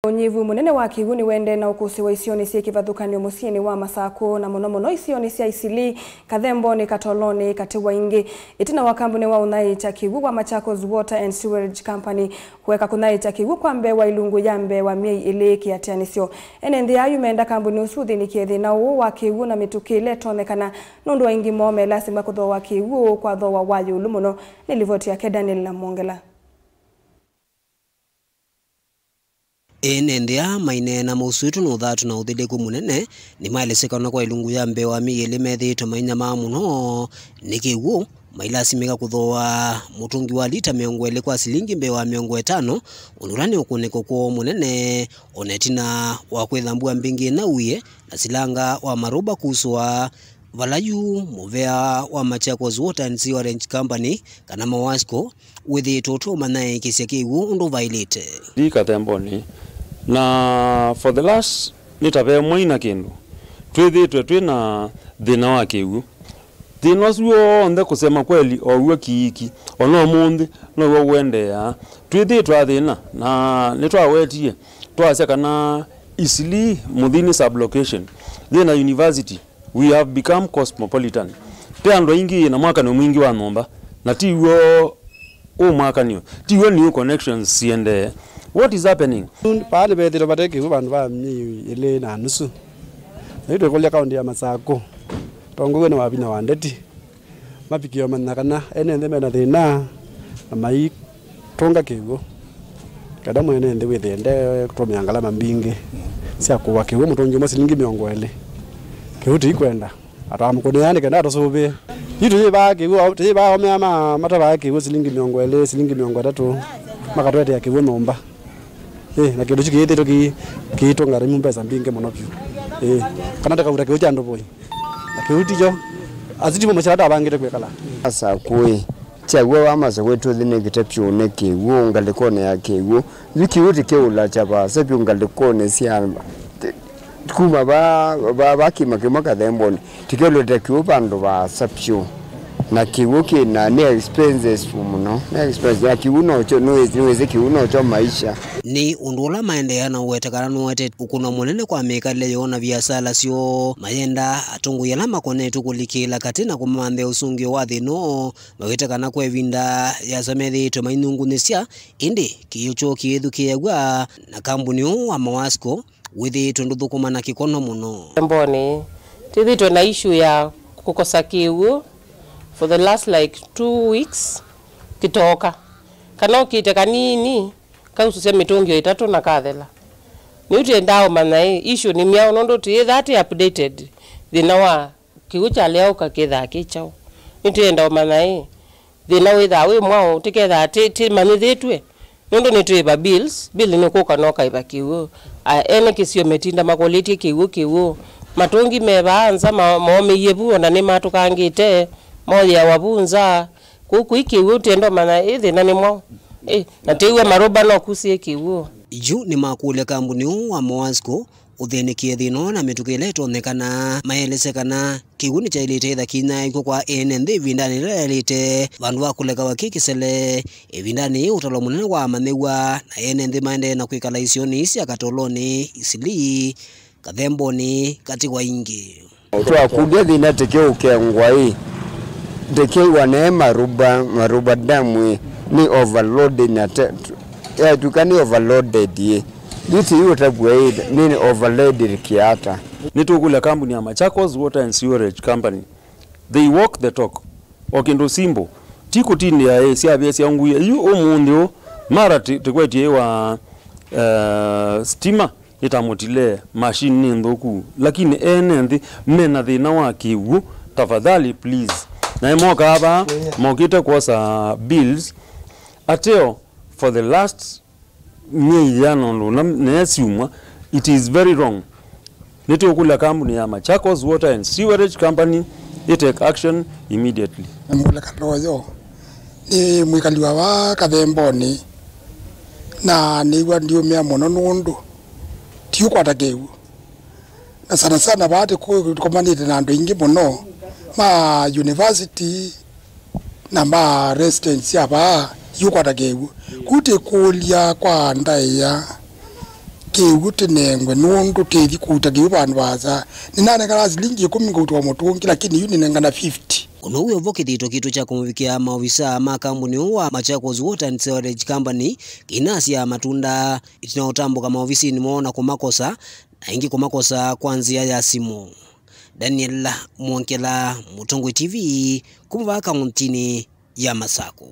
Unyivu munene wa kiguni wende na ukusi wa isioni cia kivathukanio musiini wa Masako na muno isioni cia Isili, Kathemboni, Katoloni, Katiwa ingi itina wa kambuni wa unaita kiwu wa Machakos Water and Sewerage Company kuweka kunaita kiwu kwa mbewa ilungu ya mbewa miei ili kiatianisio. Ene ndi ayu menda kambuni usuthi ni kiethi na uo wa kiwu na mitukile tonekana nundu wa ingi mome lasima kutho wa kiwu kwa tho wa wayu ulumuno nilivoti yake Daniel Lamongela. Enendea maine na musuitu no thatu na uthiliku munene ni mailesekana kwa ilungu ya mbewa miili methito mainya mamuno nikiwu mailasimika kuthoa mutungi wa lita 20 kwa silingi mbewa 50 unurani ukuneko kwa munene onetina wa kwithambua mbingi na uye na silanga wa maruba kuswa valayu muvea wa Machakos Water and Sewerage Company kana Mawasco withi toto manae kisia kiwu undu violate di Kathemboni na for the last nitabe moina kindu twina thina wa kiwu thina ucio onde kusema kweli owe kiiki ono mundi no wo wendea twithitwa thina na nitwawetie twase kana Isili muthini sublocation thina university we have become cosmopolitan teando ingi na mwaka no mwingi wa nomba na tiwo mwaka niyo tiwo new connections siende. What is happening? Pale bethiro bateke bantu ba mi ile na nusu nitwe kolya kaunti ya Masako tongo ne wabina wandeti mapikio manakana ene ndeme na thina mai tonga kigo kada mwene ndi withende kutomya ngalama mbingi cia kuwa kiwo mutongi masilingi 20 kiuti ikwenda atamukone yani kenda tosobe yitu ba kiwo tiba omya mata ba kiwo silingi 20 silingi 300 makatwete ya kiwo nomba na kido chikiyete kitonga rimu pesa mbinge muno pyu kana ndakaura kiwo chando boy na kiuti jo azitimo machada abangire kwekala asa kui chagwe wa masa kwetu thine kitapyu ne kiwo ngalikone ya kiwo vikiuti keula chapa sepyu ngalikone siamba kuma ba kimaka Kathemboni tikelo tekiwo bandu ba sapyu na kiwu kina ne expenses muno na expenses ya kiwu no cho noeze kiwu no cho maisha ni undula maendelea na wetekana nwete ukuno munene kwa mekale yona biasala sio mayenda atungu ya lama kone tukulikila katina kumambe usungi wa thino wetekana kwa evinda ya samethi to mainungu nesia indi kiyocho kiethu kiegwa na kambuni wa Mawasco withi tundudhukuma na kikono muno. Kathemboni tithitwe na issue ya kukosa kiwu for the last like 2 weeks kitoka kana ukite kanini kaususia mitungio 3 na kathela niuti ndao manai issue ni miao nondo ti that updated thina wa kiucha leo kaketha kichao niuti ndao manai thina witha we mwao tiketha ti manithitwe nondo nitwe bills bill ni kuka noka ibakiwo ene kisio metinda makoliti kiwu matungi mebanza mome yebu na ni matukangite moya wabunza kuku ikiwu tendo mana ithi na nimwo na tiwe maroba no kusie kiwu ju ni makule kambuni wa Mawasco uthenikie thino na mitukile tonekana maelesekana kiwuni cha ilite tha kina iko kwa enende vindani relite vandu wa kuleka wakikisele vindani utalo munene wa manewa na enende maende na kwikala isioni isi Katoloni, Isili, Kathemboni, Katiwa ingi twa kudia thina tekeo kengwa tekeo ne maruba damu ni overloaded na ya tukani overloaded This is what ni overloaded kiata. Nitukula kampuni ya Machakos Water and Sewerage Company. They walk the talk. Okindo simbo. Tiko tini ya siabesi yangu yu omundio mara tikwetie wa stima itamotile machine ndoku lakini enendi mena thina wa kiwu tafadhali please na moka hapa mokita kwa bills ateo for the last it is very wrong. Nitukula kampuni ya Machakos Water and Sewerage Company, they take action immediately. Mula kaloyo ni mwikaliwa wa Kathemboni na niwa ndio mea mono nundu tiyo kwa takewu na sana baate kumanite na ando ingi mono ma university na ma residence hapa yuko takewu kuti kulia kwa ndaya kiwu tinengwe nundu tithi kuta kiwu bandu baza ninanengana silingi 10 kutoa mutungi lakini yu ninengana 50. Kuno uyo vokithitwo kitu cha kumuvikia maofisa ma kambuni wa Machakos Water and Sewerage Company kinasia matunda itinaotambuka maofisini mwona kumakosa na ingi kumakosa kwanzia ya simu. Daniel Mwankela, Mutongwe TV, kumuvaka muntini ya Masako.